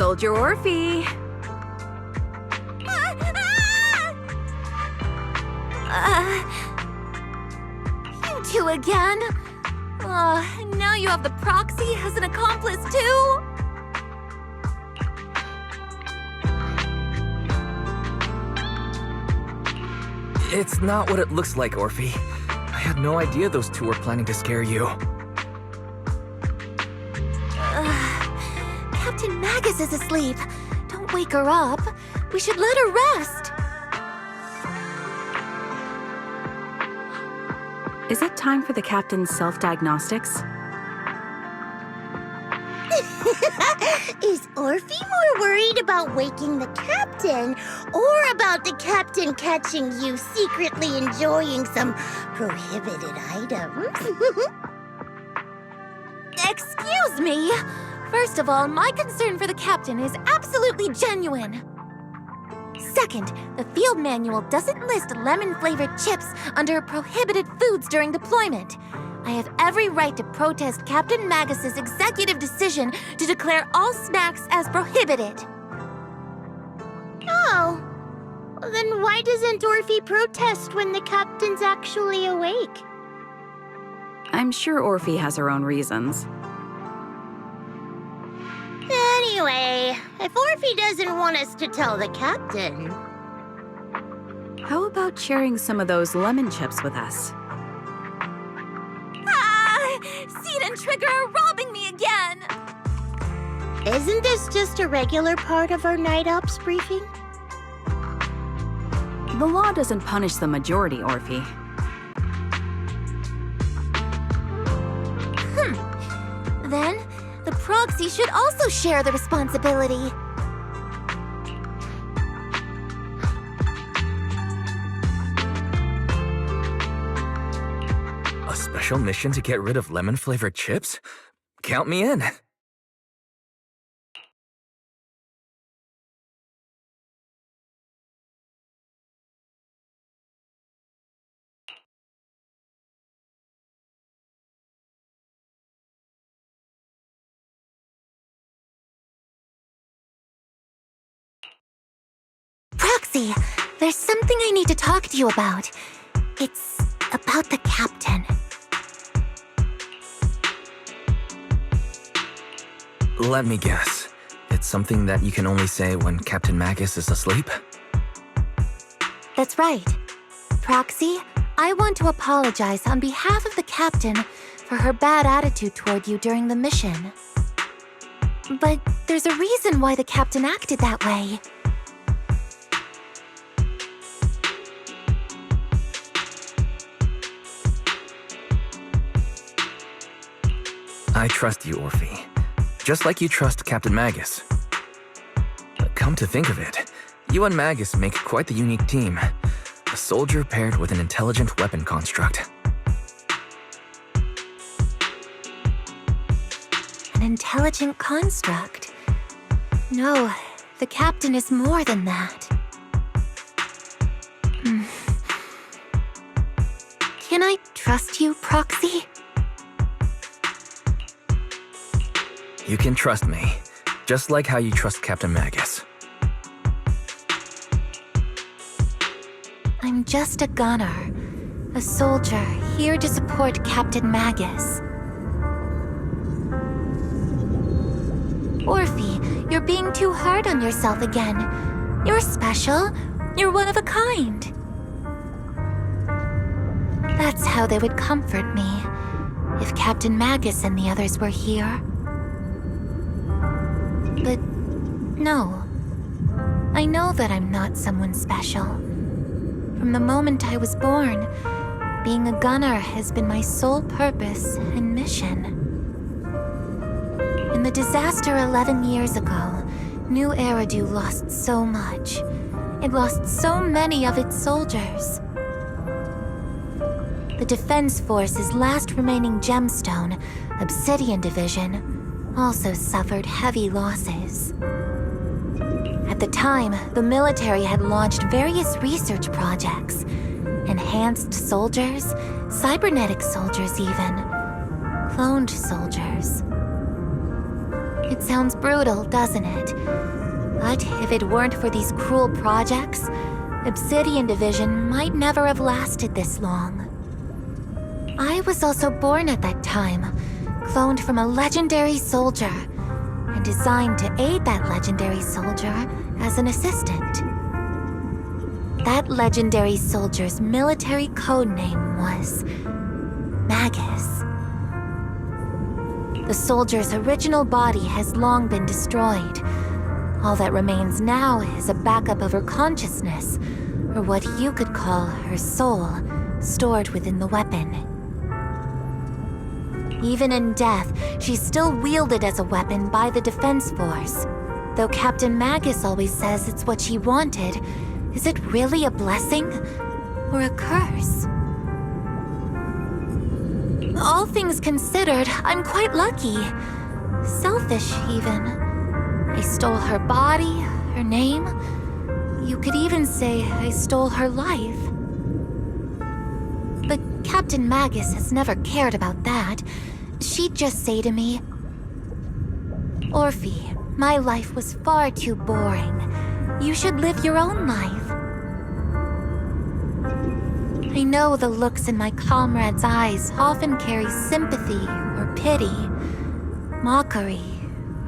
Soldier Orphie. You two again? Now you have the proxy as an accomplice too? It's not what it looks like, Orphie. I had no idea those two were planning to scare you. Captain Magus is asleep. Don't wake her up. We should let her rest. Is it time for the captain's self-diagnostics? Is Orphie more worried about waking the captain or about the captain catching you secretly enjoying some prohibited items? Excuse me! First of all, my concern for the captain is absolutely genuine. Second, the field manual doesn't list lemon-flavored chips under prohibited foods during deployment. I have every right to protest Captain Magus's executive decision to declare all snacks as prohibited. Oh. Well, then why doesn't Orphie protest when the captain's actually awake? I'm sure Orphie has her own reasons. Anyway, if Orphie doesn't want us to tell the captain... How about sharing some of those lemon chips with us? Seed and Trigger are robbing me again! Isn't this just a regular part of our night ops briefing? The law doesn't punish the majority, Orphie. Then, the proxy should also share the responsibility. A special mission to get rid of lemon-flavored chips? Count me in. Proxy, there's something I need to talk to you about. It's about the captain. Let me guess. It's something that you can only say when Captain Magus is asleep? That's right. Proxy, I want to apologize on behalf of the captain for her bad attitude toward you during the mission. But there's a reason why the captain acted that way. I trust you, Orphie. Just like you trust Captain Magus. But come to think of it, you and Magus make quite the unique team. A soldier paired with an intelligent weapon construct. An intelligent construct? No, the captain is more than that. Can I trust you, Proxy? You can trust me, just like how you trust Captain Magus. I'm just a gunner, a soldier here to support Captain Magus. Orphie, you're being too hard on yourself again. You're special. You're one of a kind. That's how they would comfort me, if Captain Magus and the others were here. But no, I know that I'm not someone special. From the moment I was born, being a gunner has been my sole purpose and mission. In the disaster 11 years ago, New Eridu lost so much. It lost so many of its soldiers. The Defense Force's last remaining gemstone, Obsidian Division, also suffered heavy losses. At the time, the military had launched various research projects. Enhanced soldiers, cybernetic soldiers even, cloned soldiers. It's sounds brutal, doesn't it? But if it weren't for these cruel projects, Obsidian Division might never have lasted this long. I was also born at that time, cloned from a legendary soldier, and designed to aid that legendary soldier as an assistant. That legendary soldier's military codename was Magus. The soldier's original body has long been destroyed. All that remains now is a backup of her consciousness, or what you could call her soul, stored within the weapon. Even in death, she's still wielded as a weapon by the Defense Force. Though Captain Magus always says it's what she wanted, is it really a blessing or a curse? All things considered, I'm quite lucky. Selfish, even. I stole her body, her name. You could even say I stole her life. But Captain Magus has never cared about that. She'd just say to me, "Orphie, my life was far too boring. You should live your own life." I know the looks in my comrades' eyes often carry sympathy or pity, mockery,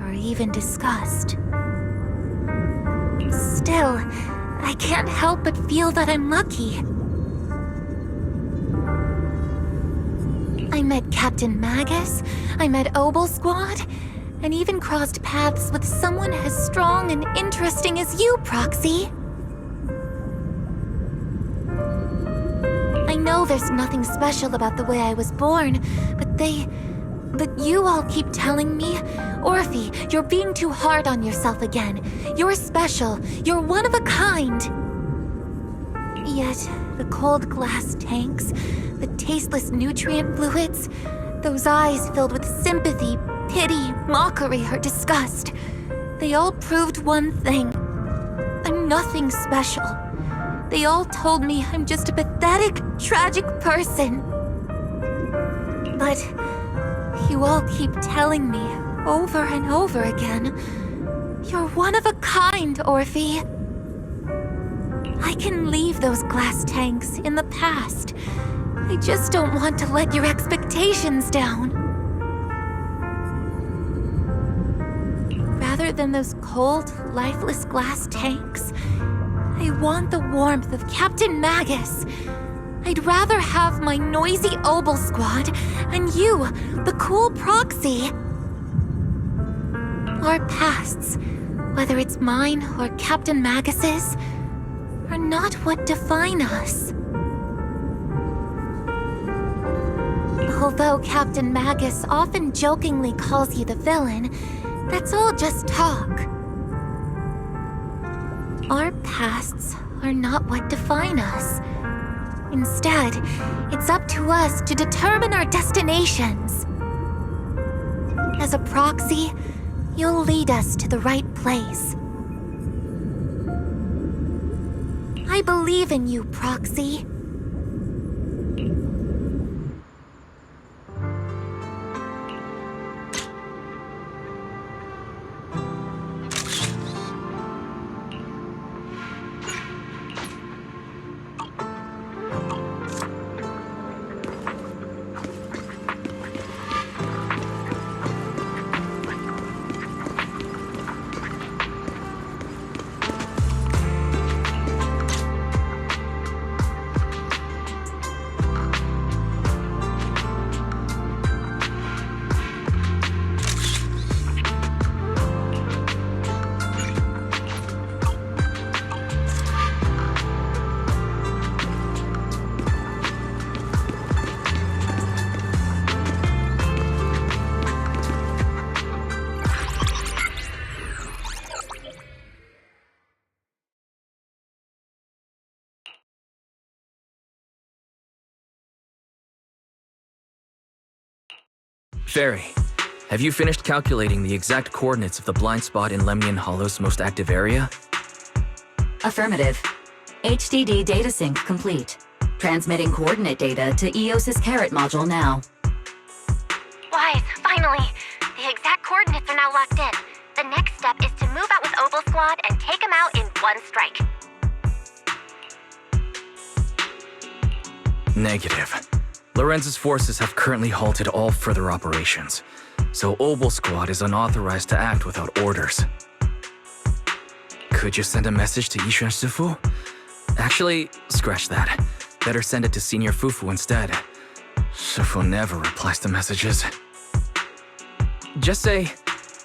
or even disgust. Still, I can't help but feel that I'm lucky. I met Captain Magus, I met Obel Squad, and even crossed paths with someone as strong and interesting as you, Proxy. I know there's nothing special about the way I was born, but you all keep telling me, "Orphie, you're being too hard on yourself again. You're special. You're one of a kind." Yet, the cold glass tanks, the tasteless nutrient fluids, those eyes filled with sympathy, pity, mockery, or disgust, they all proved one thing. I'm nothing special. They all told me I'm just a pathetic, tragic person. But you all keep telling me, over and over again, "You're one of a kind, Orphie." I can leave those glass tanks in the past. I just don't want to let your expectations down. Rather than those cold, lifeless glass tanks, I want the warmth of Captain Magus. I'd rather have my noisy Obel Squad and you, the cool Proxy. Our pasts, whether it's mine or Captain Magus's, are not what define us. Although Captain Magus often jokingly calls you the villain, that's all just talk. Our pasts are not what define us. Instead, it's up to us to determine our destinations. As a Proxy, you'll lead us to the right place. I believe in you, Proxy. Fairy, have you finished calculating the exact coordinates of the blind spot in Lemnian Hollow's most active area? Affirmative. HDD data sync complete. Transmitting coordinate data to EOS's Carrot module now. Wise, finally! The exact coordinates are now locked in. The next step is to move out with Obel Squad and take him out in one strike. Negative. Lorenz's forces have currently halted all further operations, so Obel Squad is unauthorized to act without orders. Could you send a message to Yishuan Sufu? Actually, scratch that. Better send it to Senior Fufu instead. Sufu never replies to messages. Just say,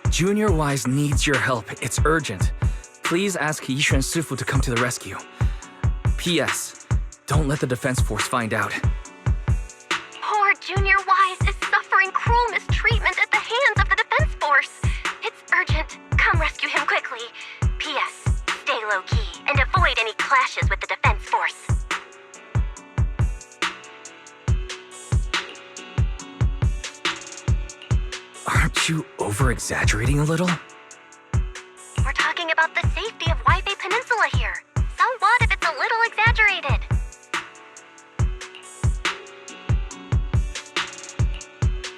Junior Wise needs your help. It's urgent. Please ask Yishuan Sufu to come to the rescue. P.S. Don't let the defense force find out. Poor Junior Wise is suffering cruel mistreatment at the hands of the defense force. It's urgent. Come rescue him quickly. P.S. Stay low-key and avoid any clashes with the defense force. Aren't you over-exaggerating a little? We're talking about the safety of Waipei Peninsula here. So what if it's a little exaggerated?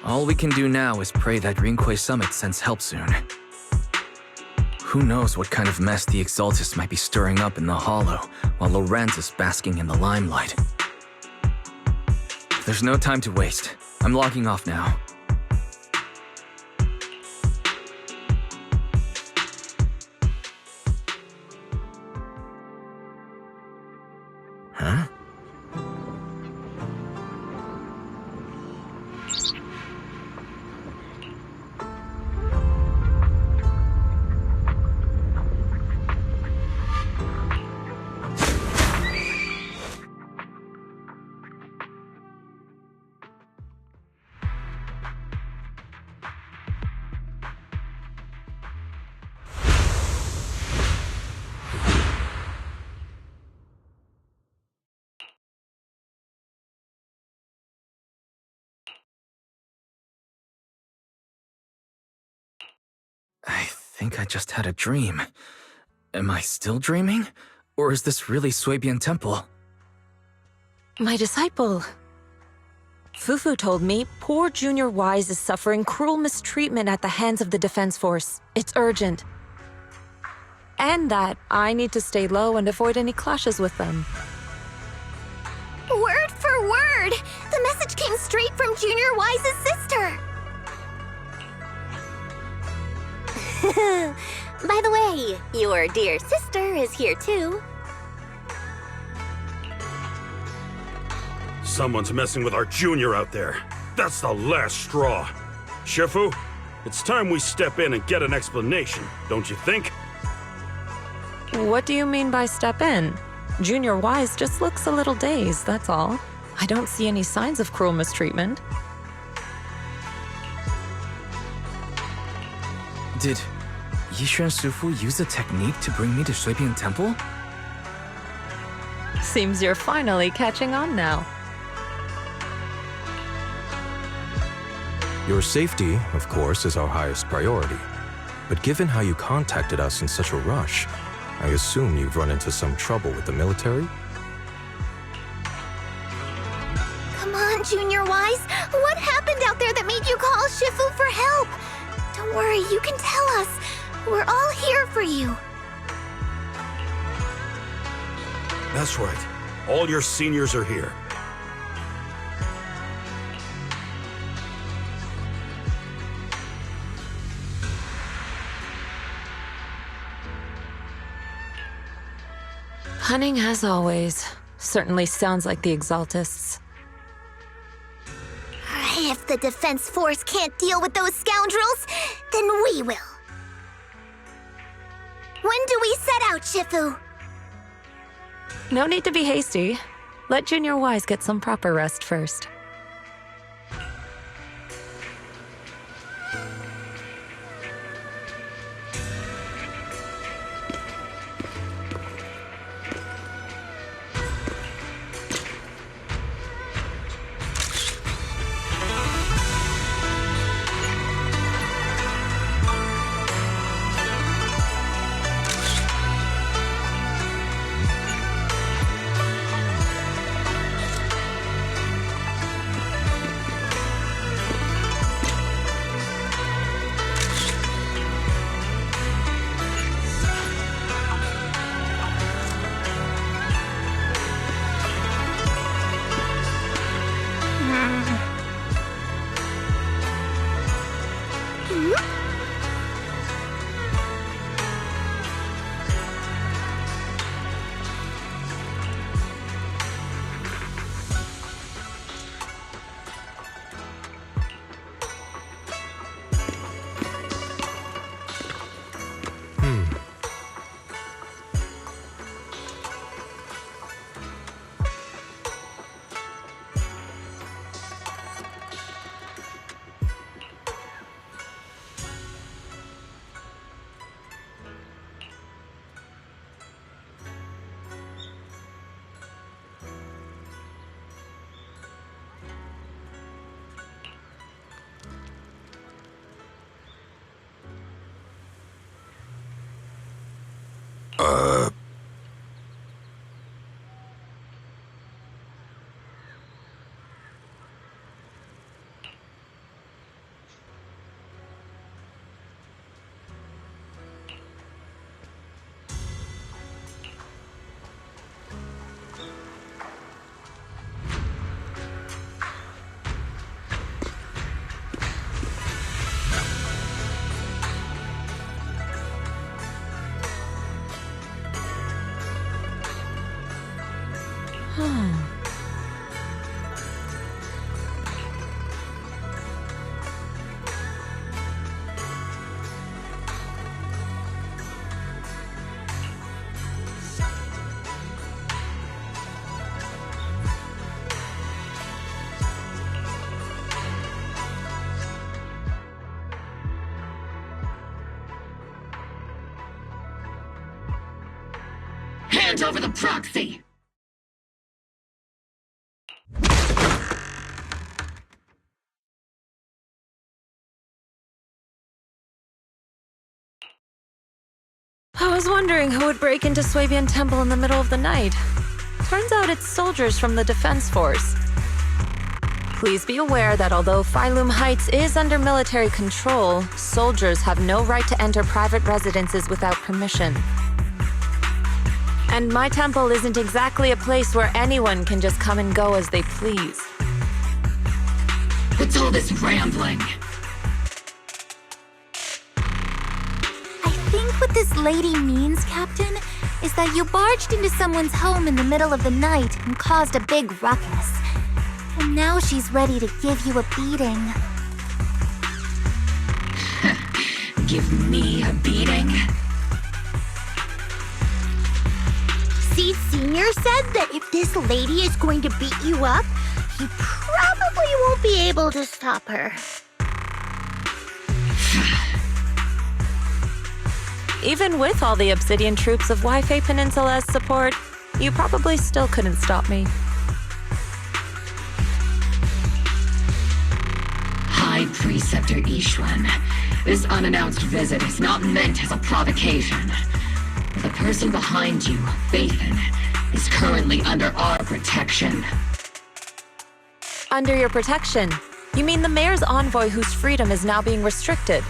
All we can do now is pray that Rinquay Summit sends help soon. Who knows what kind of mess the Exaltus might be stirring up in the Hollow while Lorenz is basking in the limelight. There's no time to waste. I'm logging off now. Huh? I think I just had a dream. Am I still dreaming? Or is this really Suibian Temple? My disciple. Fufu told me poor Junior Wise is suffering cruel mistreatment at the hands of the defense force. It's urgent. And that I need to stay low and avoid any clashes with them. Word for word! The message came straight from Junior Wise's sister! By the way, your dear sister is here too. Someone's messing with our junior out there. That's the last straw. Shifu, it's time we step in and get an explanation, don't you think? What do you mean by step in? Junior Wise just looks a little dazed, that's all. I don't see any signs of cruel mistreatment. Did Yishuan Sufu use a technique to bring me to Suibian Temple? Seems you're finally catching on now. Your safety, of course, is our highest priority. But given how you contacted us in such a rush, I assume you've run into some trouble with the military? Come on, Junior Wise. What happened out there that made you call Shifu for help? Don't worry, you can tell us. We're all here for you. That's right. All your seniors are here. Cunning as always. Certainly sounds like the Exaltists. If the defense force can't deal with those scoundrels, then we will. When do we set out, Shifu? No need to be hasty. Let Junior Wise get some proper rest first. Hand over the proxy! I was wondering who would break into Swabian Temple in the middle of the night. Turns out it's soldiers from the Defense Force. Please be aware that although Phylum Heights is under military control, soldiers have no right to enter private residences without permission. And my temple isn't exactly a place where anyone can just come and go as they please. What's all this rambling? I think what this lady means, Captain, is that you barged into someone's home in the middle of the night and caused a big ruckus. And now she's ready to give you a beating. Give me a beating? See, Senior said that if this lady is going to beat you up, he probably won't be able to stop her. Even with all the Obsidian troops of Wi-Fi Peninsula's support, you probably still couldn't stop me. High Preceptor Ishwan, this unannounced visit is not meant as a provocation. The person behind you, Phaethon, is currently under our protection. Under your protection? You mean the mayor's envoy whose freedom is now being restricted?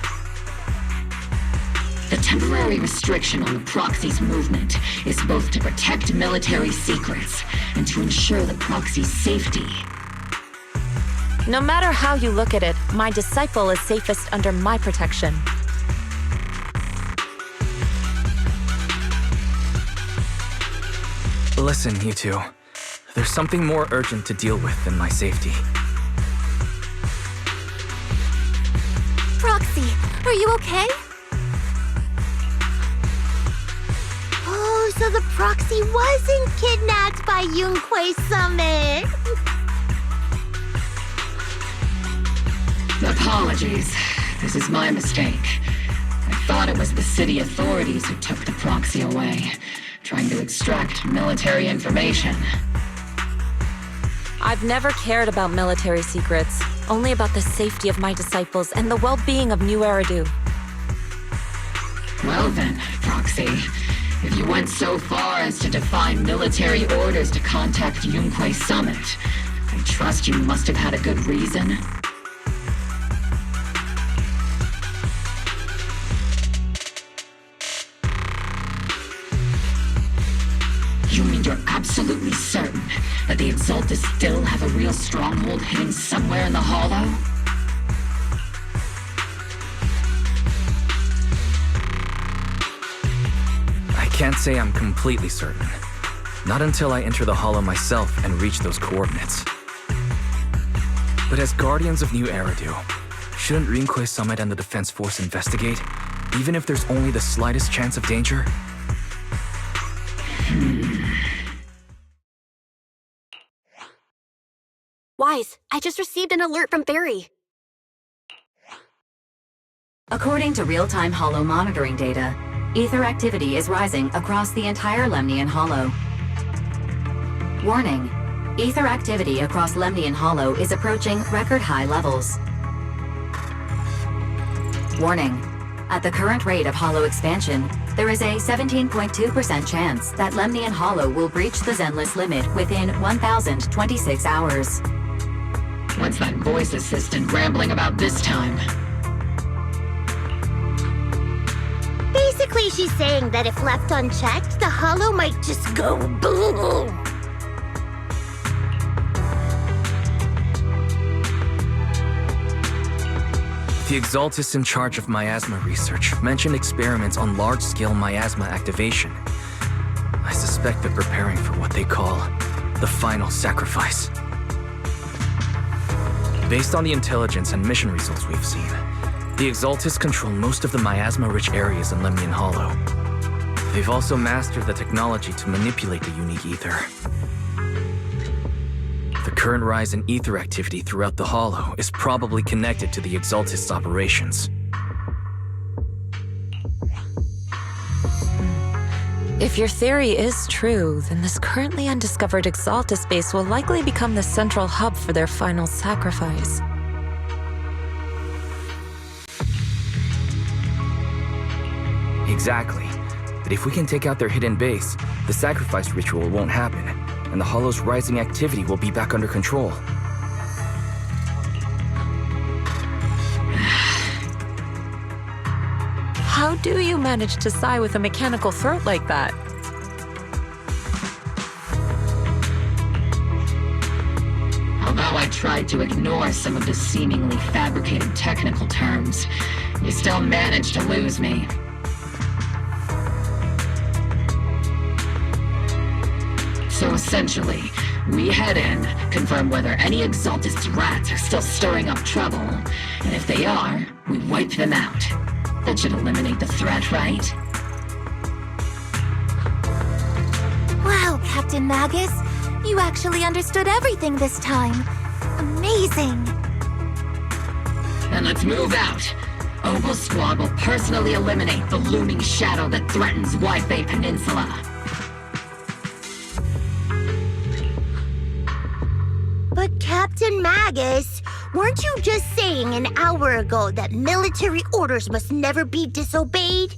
The temporary restriction on the proxy's movement is both to protect military secrets and to ensure the proxy's safety. No matter how you look at it, my disciple is safest under my protection. Listen, you two. There's something more urgent to deal with than my safety. Proxy, are you okay? Oh, so the proxy wasn't kidnapped by Yunquei Summit. Apologies. This is my mistake. I thought it was the city authorities who took the proxy away, trying to extract military information. I've never cared about military secrets, only about the safety of my disciples and the well-being of New Eridu. Well then, Proxy, if you went so far as to defy military orders to contact Yunquei Summit, I trust you must have had a good reason. You mean you're absolutely certain that the Exaltus still have a real stronghold hidden somewhere in the Hollow? I can't say I'm completely certain. Not until I enter the Hollow myself and reach those coordinates. But as Guardians of New Eridu, shouldn't Rinquei Summit and the Defense Force investigate, even if there's only the slightest chance of danger? Wise, I just received an alert from Barry. According to real-time Hollow monitoring data, ether activity is rising across the entire Lemnian Hollow. Warning: ether activity across Lemnian Hollow is approaching record-high levels. Warning: At the current rate of hollow expansion, there is a 17.2% chance that Lemnian Hollow will breach the Zenless limit within 1,026 hours. What's that voice assistant rambling about this time? Basically, she's saying that if left unchecked, the hollow might just go boom. The Exaltists in charge of miasma research mentioned experiments on large-scale miasma activation. I suspect they're preparing for what they call the final sacrifice. Based on the intelligence and mission results we've seen, the Exaltists control most of the miasma-rich areas in Lemnian Hollow. They've also mastered the technology to manipulate the unique ether. The current rise in ether activity throughout the Hollow is probably connected to the Exaltists' operations. If your theory is true, then this currently undiscovered Exaltist base will likely become the central hub for their final sacrifice. Exactly. But if we can take out their hidden base, the sacrifice ritual won't happen, and the Hollow's rising activity will be back under control. How do you manage to sigh with a mechanical throat like that? Although I tried to ignore some of the seemingly fabricated technical terms, you still managed to lose me. So essentially, we head in, confirm whether any Exaltist rats are still stirring up trouble, and if they are, we wipe them out. That should eliminate the threat, right? Wow, Captain Magus. You actually understood everything this time. Amazing. Then let's move out. Opal Squad will personally eliminate the looming shadow that threatens Wi-Fi Peninsula. But Captain Magus, weren't you just saying an hour ago that military orders must never be disobeyed?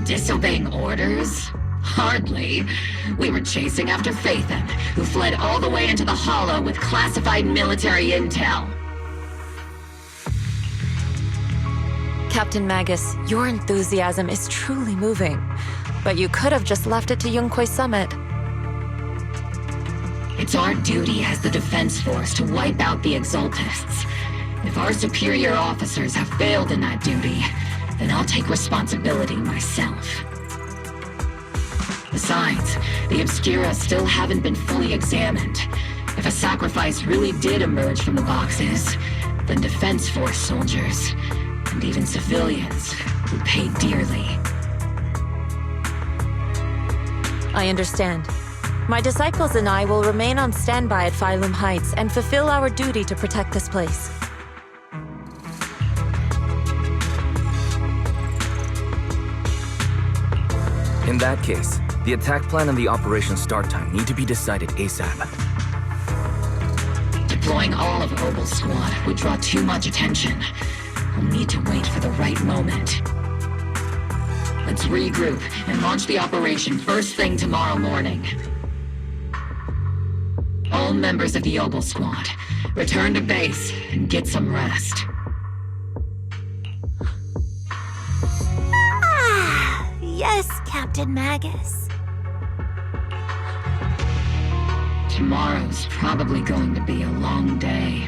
Disobeying orders? Hardly. We were chasing after Phaethon, who fled all the way into the Hollow with classified military intel. Captain Magus, your enthusiasm is truly moving. But you could have just left it to Yunquay Summit. It's our duty as the Defense Force to wipe out the Exaltists. If our superior officers have failed in that duty, then I'll take responsibility myself. Besides, the Obscura still haven't been fully examined. If a sacrifice really did emerge from the boxes, then Defense Force soldiers, and even civilians, would pay dearly. I understand. My disciples and I will remain on standby at Phylum Heights and fulfill our duty to protect this place. In that case, the attack plan and the operation start time need to be decided ASAP. Deploying all of Opal Squad would draw too much attention. We'll need to wait for the right moment. Let's regroup and launch the operation first thing tomorrow morning. All members of the Opal Squad, return to base and get some rest. Ah, yes, Captain Magus. Tomorrow's probably going to be a long day.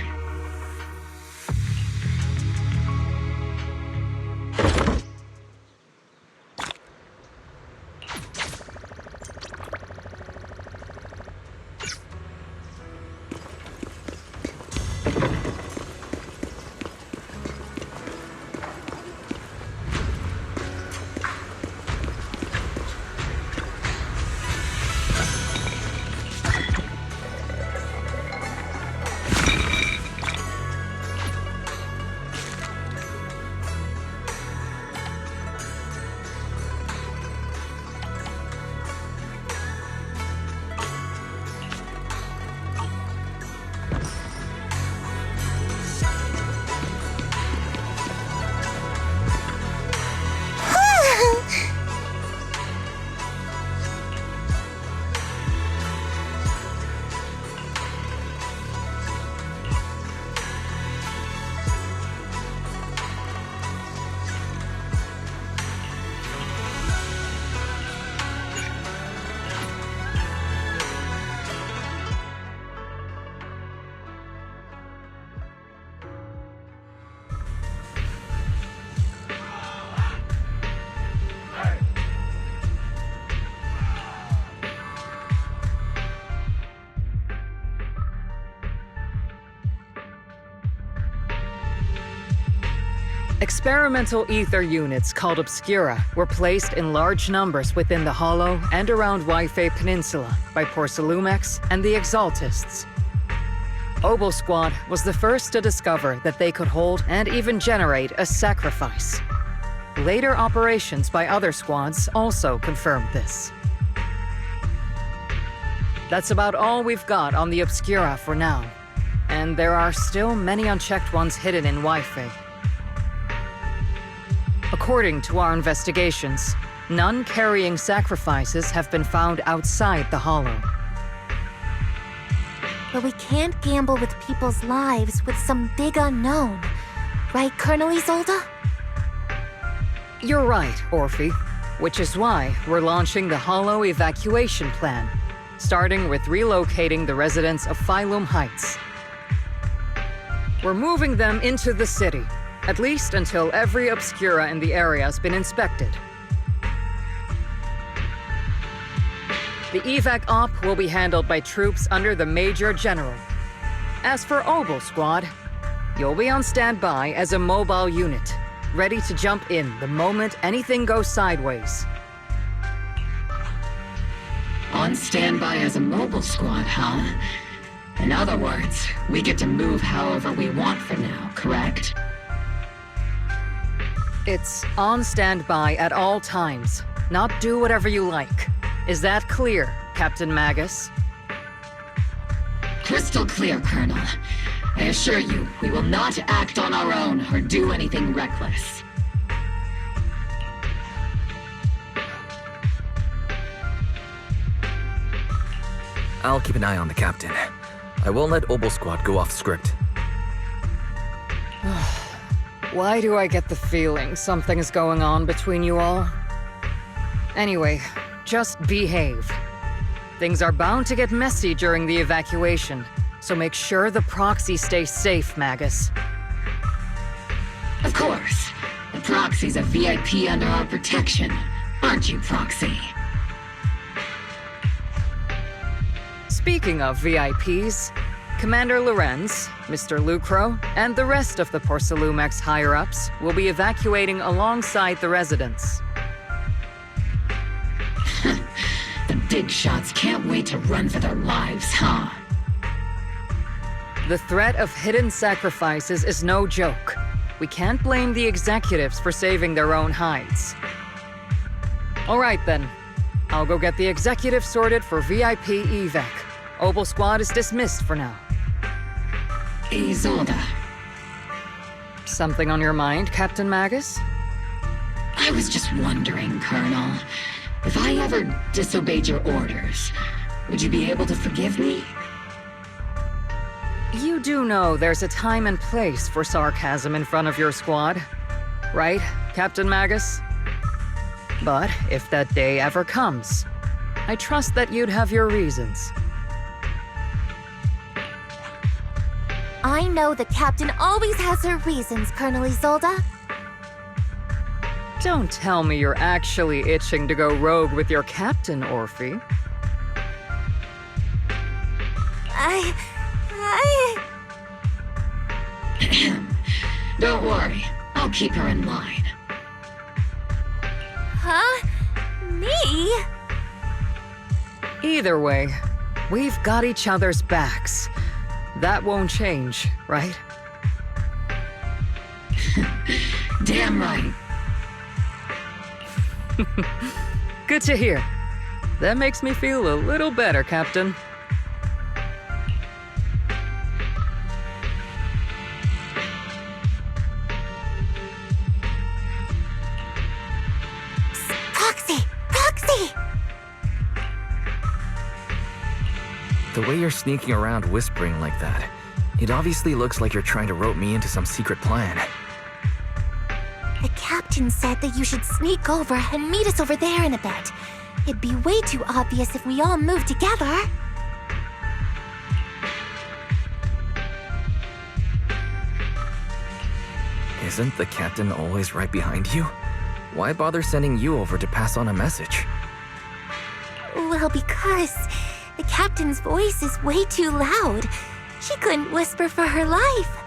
Experimental ether units called Obscura were placed in large numbers within the Hollow and around Waifei Peninsula by Porcelumex and the Exaltists. Obel Squad was the first to discover that they could hold and even generate a sacrifice. Later operations by other squads also confirmed this. That's about all we've got on the Obscura for now, and there are still many unchecked ones hidden in Waifei. According to our investigations, none carrying sacrifices have been found outside the Hollow. But we can't gamble with people's lives with some big unknown. Right, Colonel Isolde? You're right, Orphie. Which is why we're launching the Hollow evacuation plan, starting with relocating the residents of Phylum Heights. We're moving them into the city, at least until every Obscura in the area has been inspected. The evac op will be handled by troops under the Major General. As for Obel Squad, you'll be on standby as a mobile unit, ready to jump in the moment anything goes sideways. On standby as a mobile squad, huh? In other words, we get to move however we want for now, correct? It's on standby at all times, not do whatever you like. Is that clear, Captain Magus? Crystal clear, Colonel. I assure you, we will not act on our own or do anything reckless. I'll keep an eye on the captain. I won't let Obel Squad go off script. Why do I get the feeling something is going on between you all? Anyway, just behave. Things are bound to get messy during the evacuation, so make sure the proxy stays safe, Magus. Of course. The Proxy's a VIP under our protection. Aren't you, Proxy? Speaking of VIPs, Commander Lorenz, Mr. Lucro, and the rest of the Porcelumex higher-ups will be evacuating alongside the residents. The big shots can't wait to run for their lives, huh? The threat of hidden sacrifices is no joke. We can't blame the executives for saving their own hides. All right then. I'll go get the executives sorted for VIP evac. Obel Squad is dismissed for now. Isolde. Something on your mind, Captain Magus? I was just wondering, Colonel. If I ever disobeyed your orders, would you be able to forgive me? You do know there's a time and place for sarcasm in front of your squad, right, Captain Magus? But if that day ever comes, I trust that you'd have your reasons. I know the captain always has her reasons, Colonel Isolde. Don't tell me you're actually itching to go rogue with your captain, Orphie. Don't worry. I'll keep her in line. Huh? Me? Either way, we've got each other's backs. That won't change, right? Damn right. Good to hear. That makes me feel a little better, Captain. Proxy! Proxy! The way you're sneaking around whispering like that, it obviously looks like you're trying to rope me into some secret plan. The captain said that you should sneak over and meet us over there in a bit. It'd be way too obvious if we all moved together. Isn't the captain always right behind you? Why bother sending you over to pass on a message? Well, because the captain's voice is way too loud. She couldn't whisper for her life.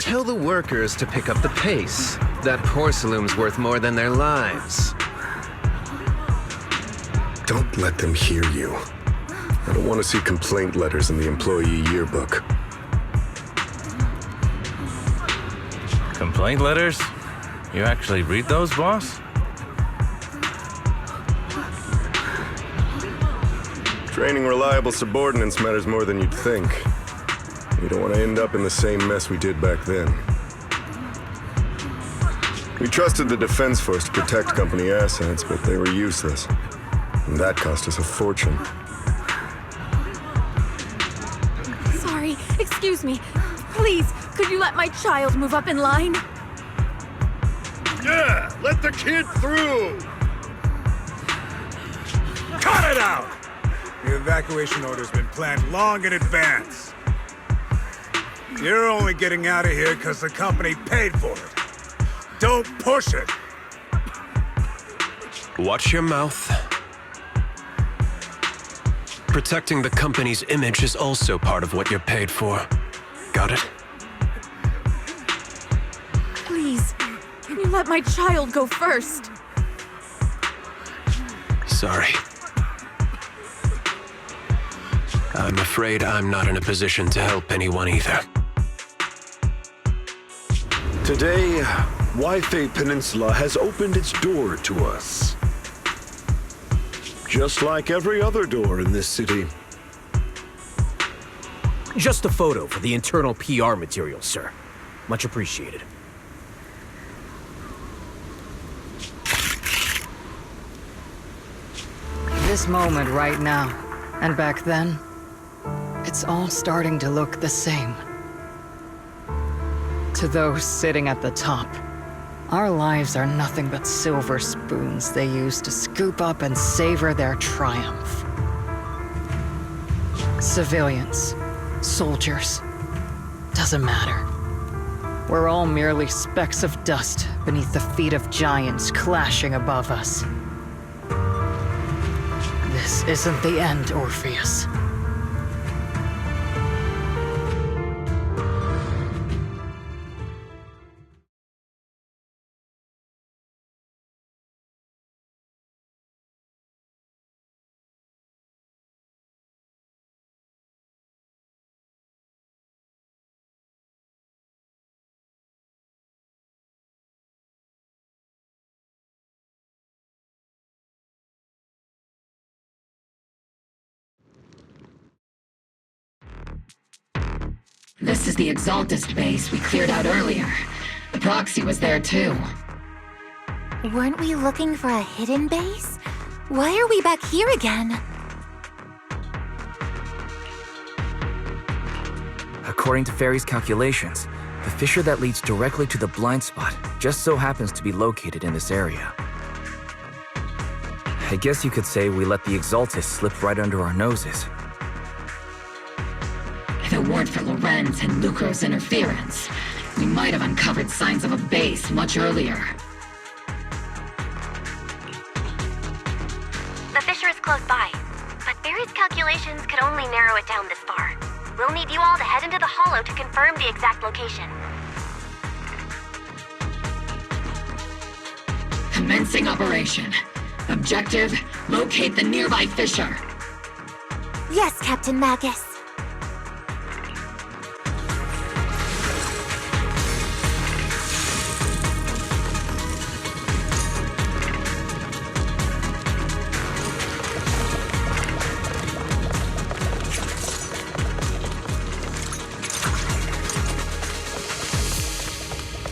Tell the workers to pick up the pace. That porcelain's worth more than their lives. Don't let them hear you. I don't want to see complaint letters in the employee yearbook. Complaint letters? You actually read those, boss? Training reliable subordinates matters more than you'd think. We don't want to end up in the same mess we did back then. We trusted the Defense Force to protect company assets, but they were useless. And that cost us a fortune. Sorry, excuse me. Please, could you let my child move up in line? Yeah, let the kid through! Cut it out! The evacuation order's been planned long in advance. You're only getting out of here because the company paid for it. Don't push it! Watch your mouth. Protecting the company's image is also part of what you're paid for. Got it? Please, can you let my child go first? Sorry. I'm afraid I'm not in a position to help anyone either. Today, Wi-Fi Peninsula has opened its door to us. Just like every other door in this city. Just a photo for the internal PR material, sir. Much appreciated. This moment right now, and back then, it's all starting to look the same. To those sitting at the top, our lives are nothing but silver spoons they use to scoop up and savor their triumph. Civilians, soldiers, doesn't matter. We're all merely specks of dust beneath the feet of giants clashing above us. This isn't the end, Orpheus. This is the Exaltist base we cleared out earlier. The proxy was there too. Weren't we looking for a hidden base? Why are we back here again? According to Fairy's calculations, the fissure that leads directly to the blind spot just so happens to be located in this area. I guess you could say we let the Exaltist slip right under our noses. If it weren't for Lorenz and Lucro's interference, we might have uncovered signs of a base much earlier. The fissure is close by, but Barry's calculations could only narrow it down this far. We'll need you all to head into the hollow to confirm the exact location. Commencing operation. Objective, locate the nearby fissure. Yes, Captain Magus.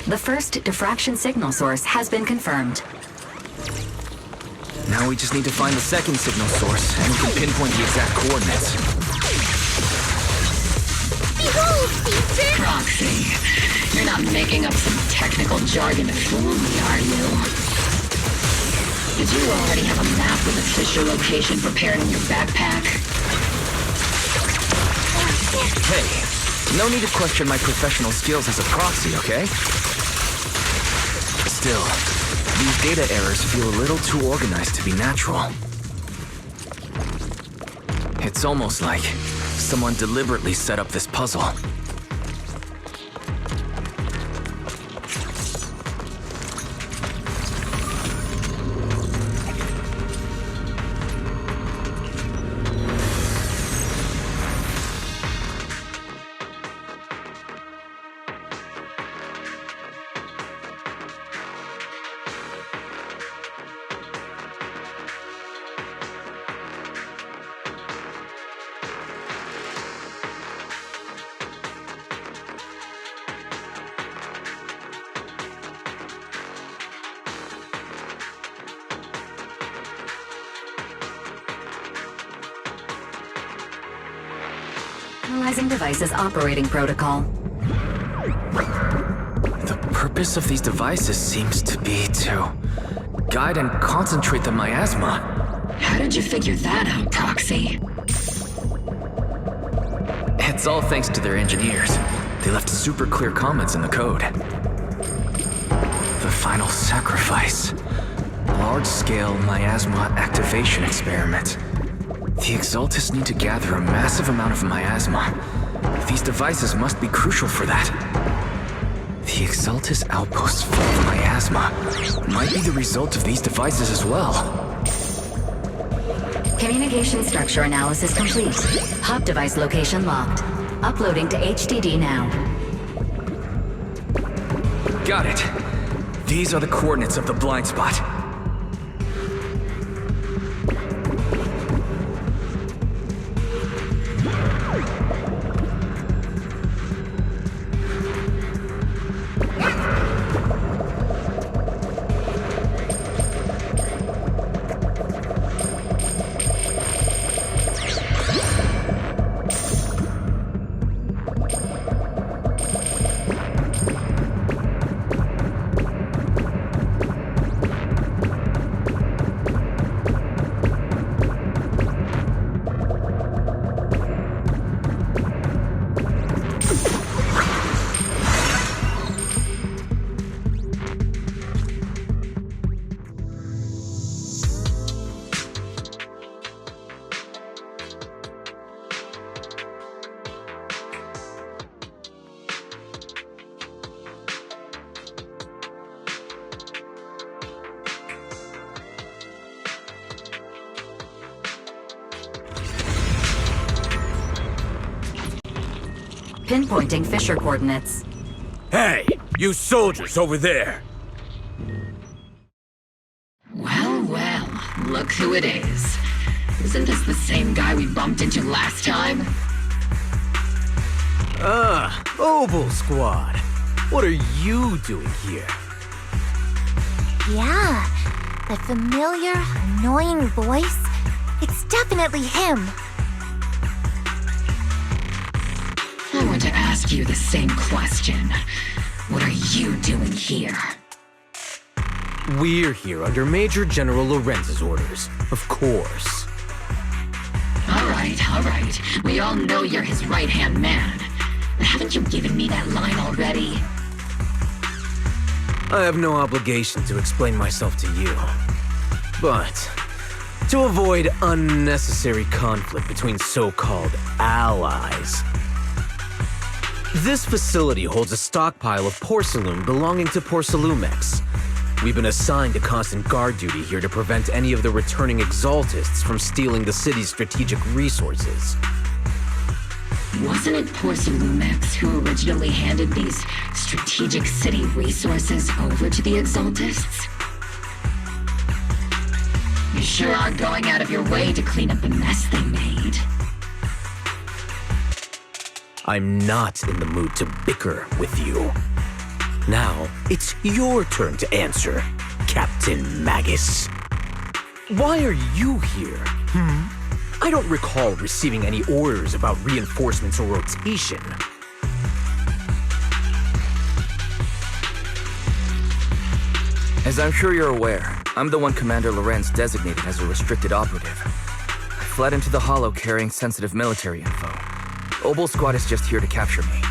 The first diffraction signal source has been confirmed. Now we just need to find the second signal source, and we can pinpoint the exact coordinates. Behold, Caesar! Proxy, you're not making up some technical jargon to fool me, are you? Did you already have a map with the Fisher location prepared in your backpack? Hey, no need to question my professional skills as a proxy, okay? Still, these data errors feel a little too organized to be natural. It's almost like someone deliberately set up this puzzle. Analyzing device's operating protocol. The purpose of these devices seems to be to guide and concentrate the miasma. How did you figure that out, Proxy? It's all thanks to their engineers. They left super clear comments in the code. The final sacrifice. Large-scale miasma activation experiment. The Exaltists need to gather a massive amount of miasma. These devices must be crucial for that. The Exaltist outposts full of miasma might be the result of these devices as well. Communication structure analysis complete. Hub device location locked. Uploading to HDD now. Got it. These are the coordinates of the blind spot. Pinpointing Fisher coordinates. Hey, you soldiers over there! Well, well, look who it is. Isn't this the same guy we bumped into last time? Obel Squad. What are you doing here? Yeah, that familiar, annoying voice. It's definitely him. I want to ask you the same question. What are you doing here? We're here under Major General Lorenz's orders, of course. All right. We all know you're his right-hand man. But haven't you given me that line already? I have no obligation to explain myself to you. But to avoid unnecessary conflict between so-called allies, this facility holds a stockpile of porcelain belonging to Porcelumex. We've been assigned to constant guard duty here to prevent any of the returning Exaltists from stealing the city's strategic resources. Wasn't it Porcelumex who originally handed these strategic city resources over to the Exaltists? You sure are going out of your way to clean up the mess they made. I'm not in the mood to bicker with you. Now, it's your turn to answer, Captain Magus. Why are you here? I don't recall receiving any orders about reinforcements or rotation. As I'm sure you're aware, I'm the one Commander Lorenz designated as a restricted operative. I fled into the Hollow carrying sensitive military info. Obel Squad is just here to capture me.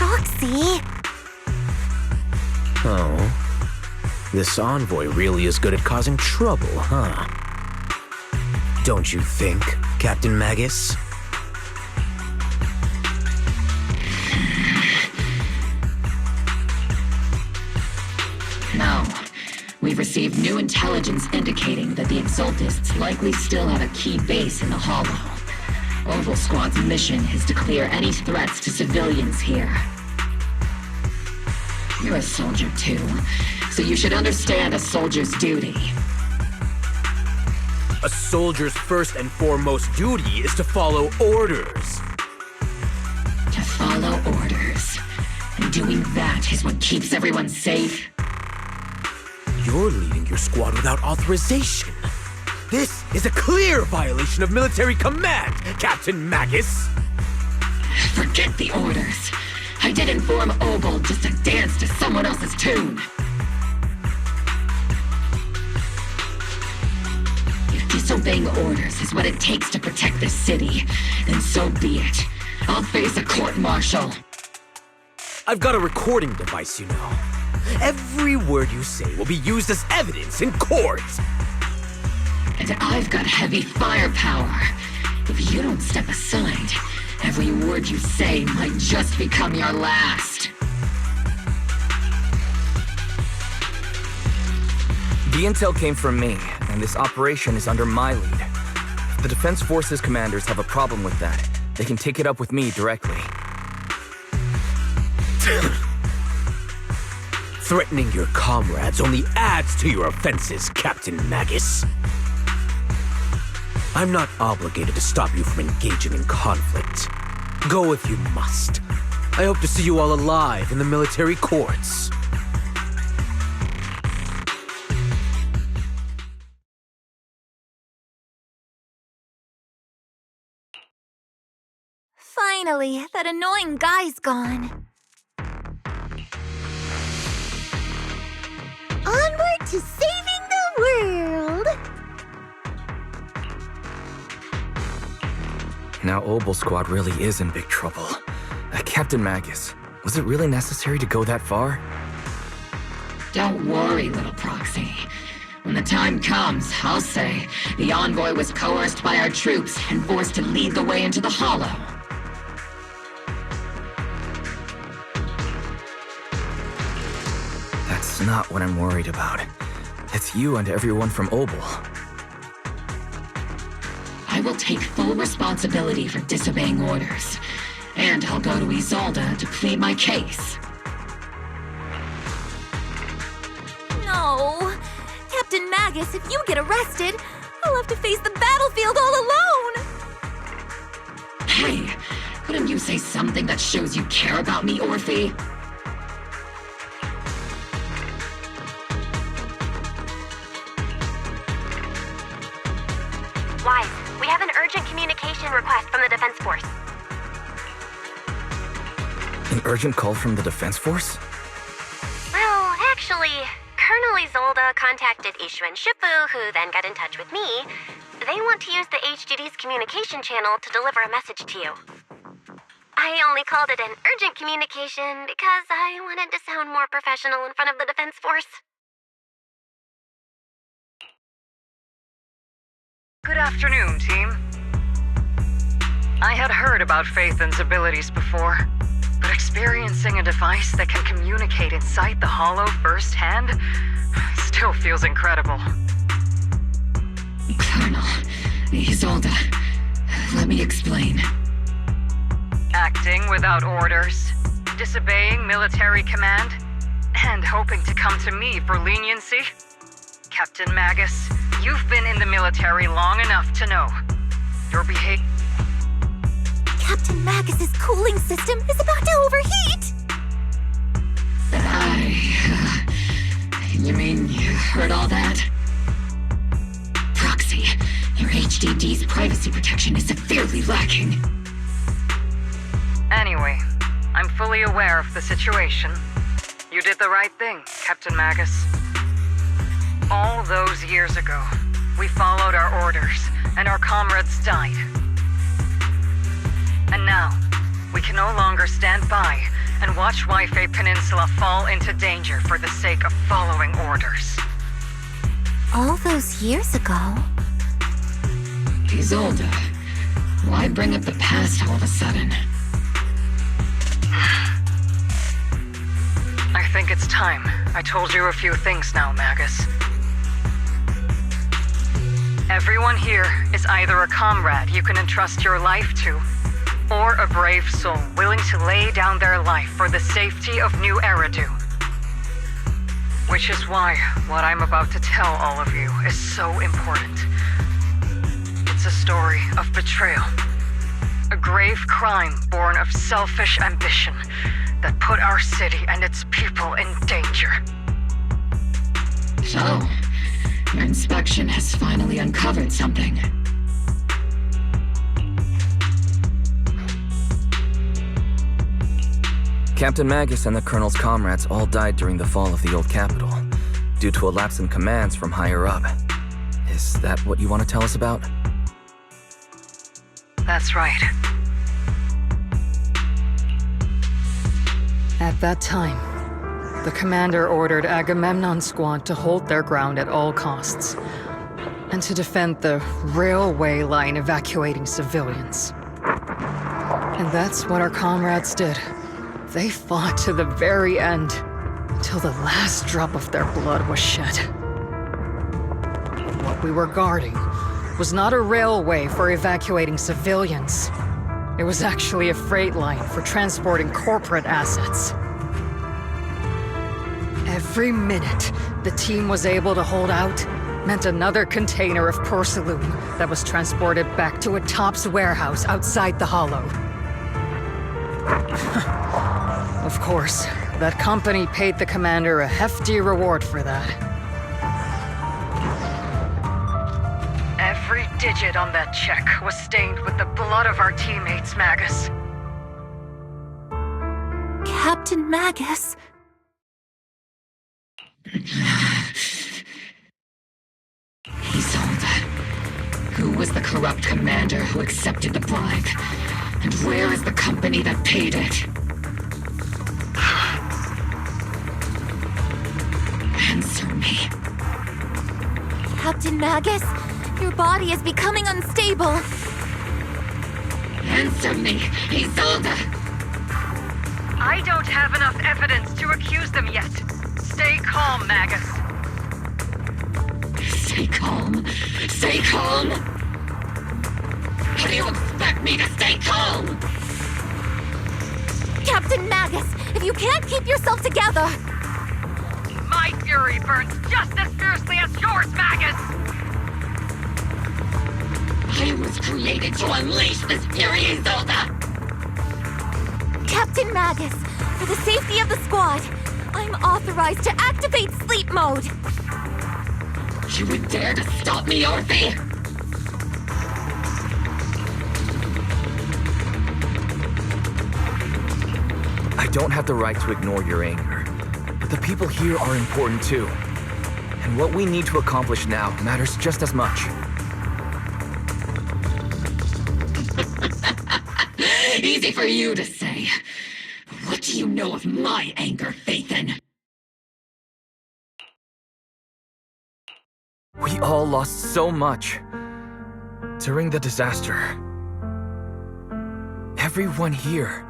Roxy! Oh. This envoy really is good at causing trouble, huh? Don't you think, Captain Magus? No. We've received new intelligence indicating that the Exaltists likely still have a key base in the Hollow. Obel Squad's mission is to clear any threats to civilians here. You're a soldier too, so you should understand a soldier's duty. A soldier's first and foremost duty is to follow orders. To follow orders. And doing that is what keeps everyone safe. You're leading your squad without authorization. This is a clear violation of military command, Captain Magus. Forget the orders. I did inform Obel just to dance to someone else's tune. If disobeying orders is what it takes to protect this city, then so be it. I'll face a court-martial. I've got a recording device, you know. Every word you say will be used as evidence in court. And I've got heavy firepower. If you don't step aside, every word you say might just become your last. The intel came from me, and this operation is under my lead. If the Defense Forces commanders have a problem with that, they can take it up with me directly. Threatening your comrades only adds to your offenses, Captain Magus. I'm not obligated to stop you from engaging in conflict. Go if you must. I hope to see you all alive in the military courts. Finally, that annoying guy's gone. Onward to saving the world! Now Obel Squad really is in big trouble. Captain Magus, was it really necessary to go that far? Don't worry, little proxy. When the time comes, I'll say the envoy was coerced by our troops and forced to lead the way into the Hollow. That's not what I'm worried about. It's you and everyone from Obel. I will take full responsibility for disobeying orders, and I'll go to Isolde to plead my case. No! Captain Magus, if you get arrested, I'll have to face the battlefield all alone! Hey, couldn't you say something that shows you care about me, Orphie? Wise, we have an urgent communication request from the Defense Force. An urgent call from the Defense Force? Well, actually, Colonel Isolde contacted Ishu and Shifu, who then got in touch with me. They want to use the HGD's communication channel to deliver a message to you. I only called it an urgent communication because I wanted to sound more professional in front of the Defense Force. Good afternoon, team. I had heard about Phaethon's abilities before, but experiencing a device that can communicate inside the Hollow firsthand still feels incredible. Colonel, Isolde, let me explain. Acting without orders, disobeying military command, and hoping to come to me for leniency? Captain Magus, you've been in the military long enough to know. Your behavior... Captain Magus's cooling system is about to overheat! You mean you heard all that? Proxy, your HDD's privacy protection is severely lacking. Anyway, I'm fully aware of the situation. You did the right thing, Captain Magus. All those years ago, we followed our orders, and our comrades died. And now, we can no longer stand by and watch Wi-Fi Peninsula fall into danger for the sake of following orders. All those years ago? Isolde, why bring up the past all of a sudden? I think it's time. I told you a few things now, Magus. Everyone here is either a comrade you can entrust your life to, or a brave soul willing to lay down their life for the safety of New Eridu. Which is why what I'm about to tell all of you is so important. It's a story of betrayal. A grave crime born of selfish ambition that put our city and its people in danger. So, your inspection has finally uncovered something. Captain Magus and the Colonel's comrades all died during the fall of the old capital, due to a lapse in commands from higher up. Is that what you want to tell us about? That's right. At that time, the commander ordered Agamemnon's squad to hold their ground at all costs, and to defend the railway line evacuating civilians. And that's what our comrades did. They fought to the very end, until the last drop of their blood was shed. What we were guarding was not a railway for evacuating civilians. It was actually a freight line for transporting corporate assets. Every minute the team was able to hold out meant another container of porcelain that was transported back to a Topps warehouse outside the Hollow. Of course, that company paid the commander a hefty reward for that. Every digit on that check was stained with the blood of our teammates, Magus. Captain Magus? Isolde, who was the corrupt commander who accepted the bribe? And where is the company that paid it? Answer me. Captain Magus, your body is becoming unstable. Answer me, Isolde! I don't have enough evidence to accuse them yet. Stay calm, Magus. Stay calm? Stay calm? How do you expect me to stay calm? Captain Magus, if you can't keep yourself together... My fury burns just as fiercely as yours, Magus! I was created to unleash this fury, Isolde! Captain Magus, for the safety of the squad, I'm authorized to activate sleep mode. You would dare to stop me, Orphie? I don't have the right to ignore your anger, but the people here are important too. And what we need to accomplish now matters just as much. Easy for you to say. What do you know of my anger, Phaethon? We all lost so much during the disaster. Everyone here,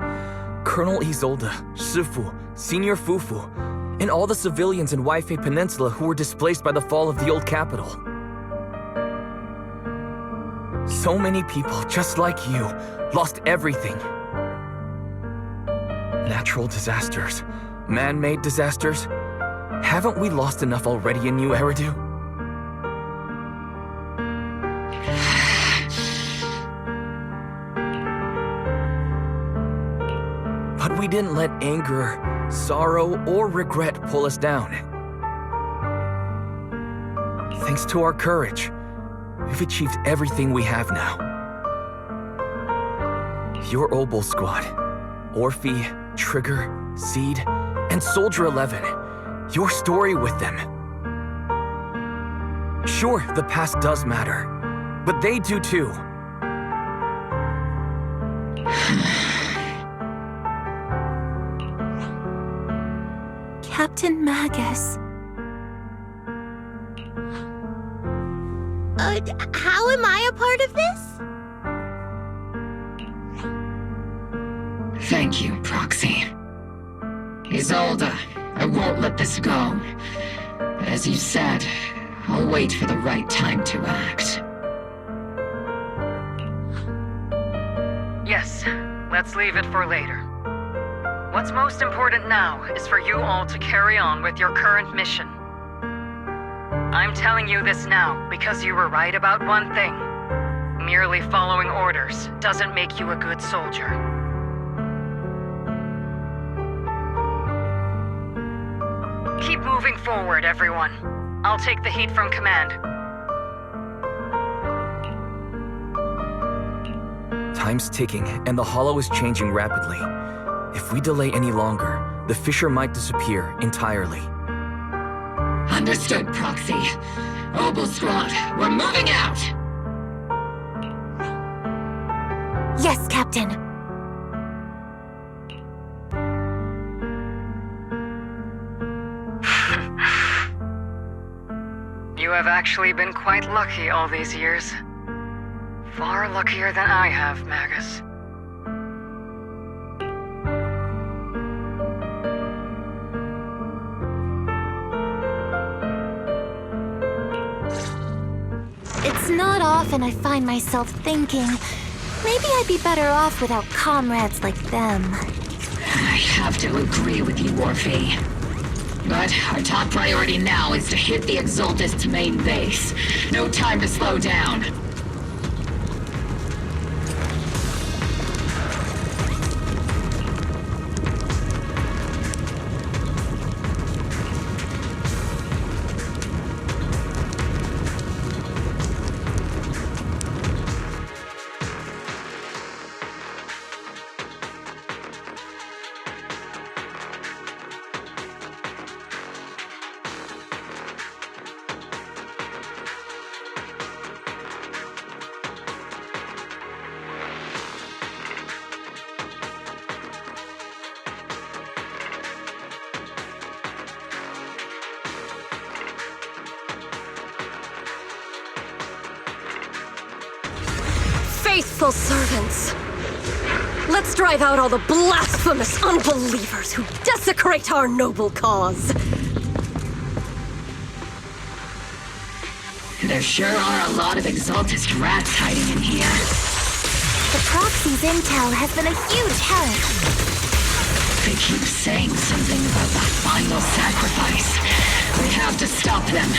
Colonel Isolde, Shifu, Senior Fufu, and all the civilians in Wi-Fi Peninsula who were displaced by the fall of the old capital. So many people, just like you, lost everything. Natural disasters, man-made disasters. Haven't we lost enough already in New Eridu? we didn't let anger, sorrow, or regret pull us down. Thanks to our courage, we've achieved everything we have now. Your Obol squad, Orphie, Trigger, Seed, and Soldier 11, your story with them. Sure, the past does matter, but they do too. Captain Magus. How am I a part of this? Thank you, Proxy. Isolde, I won't let this go. But as you said, I'll wait for the right time to act. Yes, let's leave it for later. What's most important now is for you all to carry on with your current mission. I'm telling you this now because you were right about one thing. Merely following orders doesn't make you a good soldier. Keep moving forward, everyone. I'll take the heat from command. Time's ticking, and the Hollow is changing rapidly. If we delay any longer, the fissure might disappear entirely. Understood, Proxy. Obol Squad, we're moving out! Yes, Captain. You have actually been quite lucky all these years. Far luckier than I have, Magus. It's not often I find myself thinking, maybe I'd be better off without comrades like them. I have to agree with you, Orphie. But our top priority now is to hit the Exaltist's main base. No time to slow down. Faithful servants, let's drive out all the blasphemous unbelievers who desecrate our noble cause. There sure are a lot of Exaltist rats hiding in here. The Proxy's intel has been a huge help. They keep saying something about the final sacrifice. We have to stop them.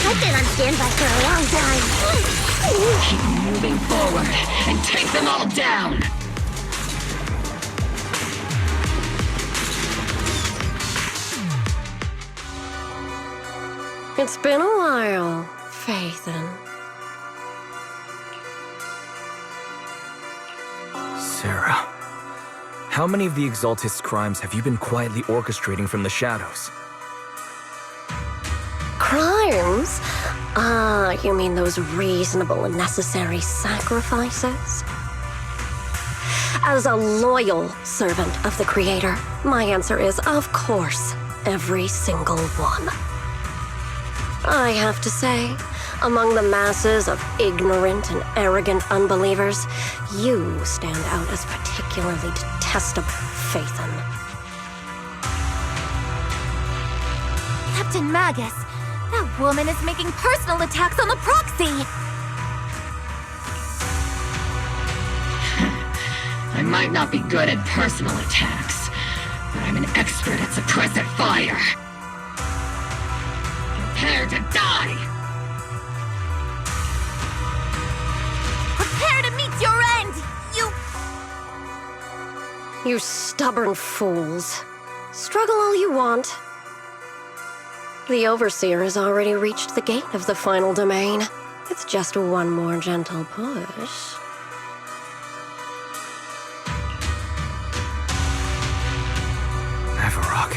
I've been on standby for a long time. Keep moving forward and take them all down. It's been a while, Phaethon. Sarah, how many of the Exaltist's crimes have you been quietly orchestrating from the shadows? Crimes? Ah, you mean those reasonable and necessary sacrifices? As a loyal servant of the Creator, my answer is, of course, every single one. I have to say, among the masses of ignorant and arrogant unbelievers, you stand out as particularly detestable, Phaethon. Captain Magus, that woman is making personal attacks on the Proxy! I might not be good at personal attacks, but I'm an expert at suppressive fire. Prepare to die! Prepare to meet your end! You stubborn fools. Struggle all you want. The Overseer has already reached the gate of the final domain. It's just one more gentle push. Avarok.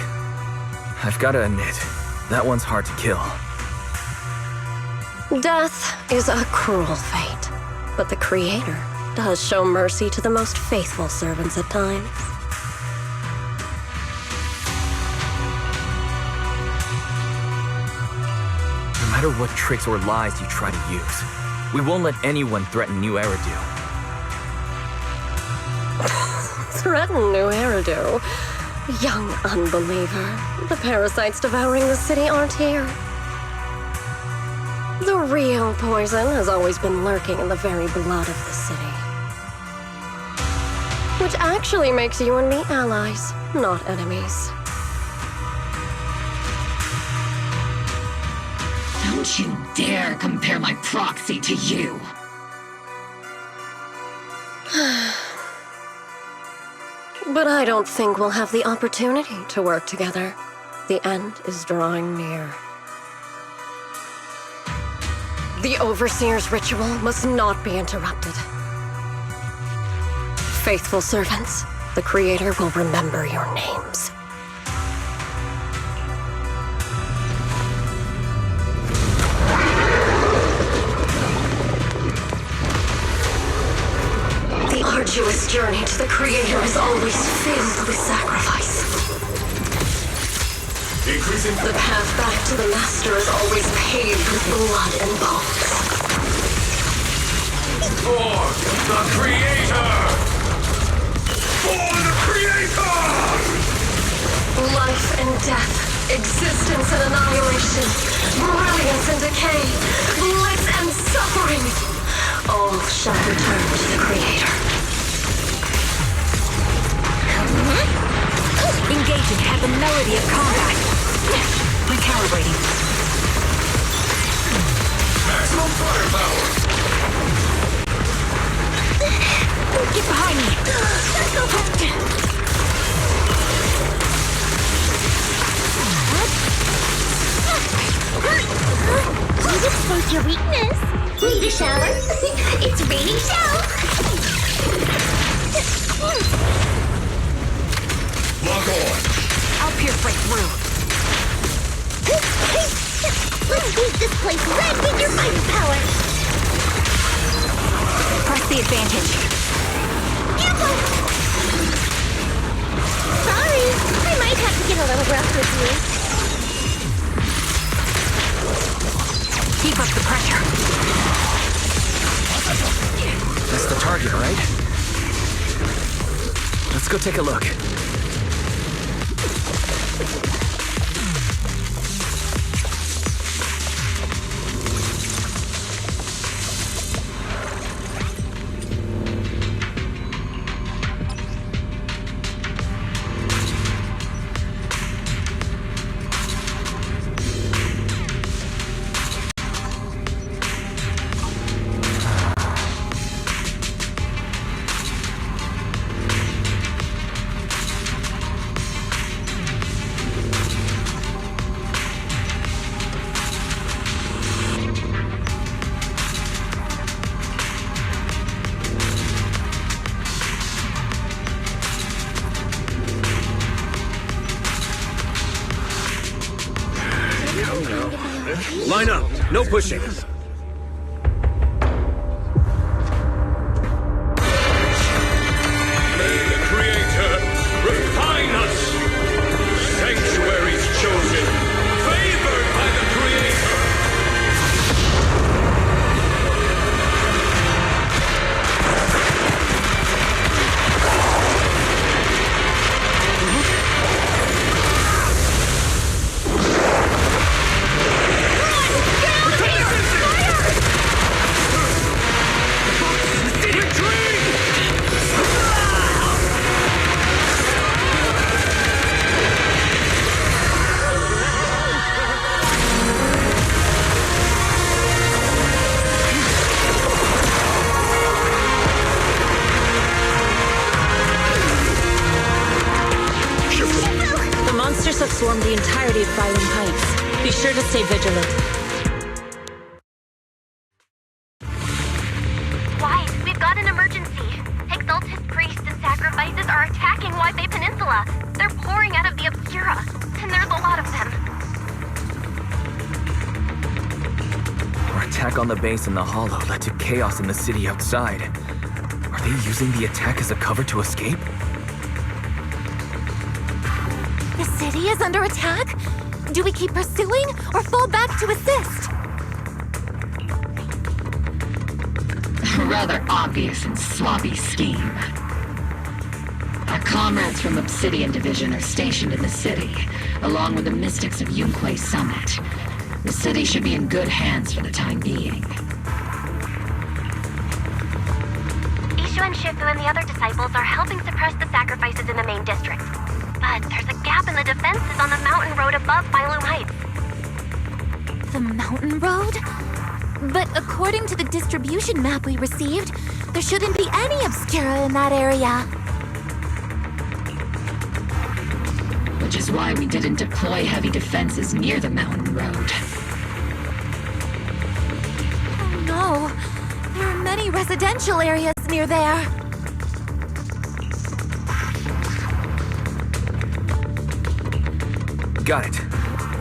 I've got to admit, that one's hard to kill. Death is a cruel fate, but the Creator does show mercy to the most faithful servants at times. No matter what tricks or lies you try to use, we won't let anyone threaten New Eridu. Threaten New Eridu? Young unbeliever. The parasites devouring the city aren't here. The real poison has always been lurking in the very blood of the city. Which actually makes you and me allies, not enemies. Don't you dare compare my proxy to you! But I don't think we'll have the opportunity to work together. The end is drawing near. The Overseer's ritual must not be interrupted. Faithful servants, the Creator will remember your names. The arduous journey to the Creator is always filled with sacrifice. The path back to the Master is always paved with blood and bones. For the Creator! For the Creator! Life and death, existence and annihilation, brilliance and decay, bliss and suffering, all shall return to the Creator. Engaging at the melody of combat. Recalibrating. Maximum firepower! Get behind me! Please expose your weakness. Need a shower? It's raining shower. Lock on! I'll pierce right through. Let's keep this place red with your firepower. Press the advantage. Ample! Sorry, I might have to get a little rough with you. Keep up the pressure. That's the target, right? Let's go take a look. Line up. No pushing. May the Creator refine us! Sanctuaries chosen, favored by the Creator! Run! Get out of here! Heights. Be sure to stay vigilant. Wise, we've got an emergency. Exalted priests and sacrifices are attacking Wi-Fi Peninsula. They're pouring out of the Obscura, and there's a lot of them. Our attack on the base in the Hollow led to chaos in the city outside. Are they using the attack as a cover to escape? The city is under attack? Do we keep pursuing or fall back to assist? A rather obvious and sloppy scheme. Our comrades from Obsidian Division are stationed in the city, along with the Mystics of Yunque Summit. The city should be in good hands for the time being. Ishu and Shifu and the other disciples are helping suppress the sacrifices in the main district. But there's a gap in the defenses on the mountain road above Phylum Heights. The mountain road? But according to the distribution map we received, there shouldn't be any Obscura in that area. Which is why we didn't deploy heavy defenses near the mountain road. Oh no! There are many residential areas near there. Got it.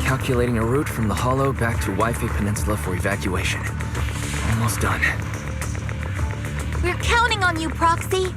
Calculating a route from the Hollow back to Wi-Fi Peninsula for evacuation. Almost done. We're counting on you, Proxy.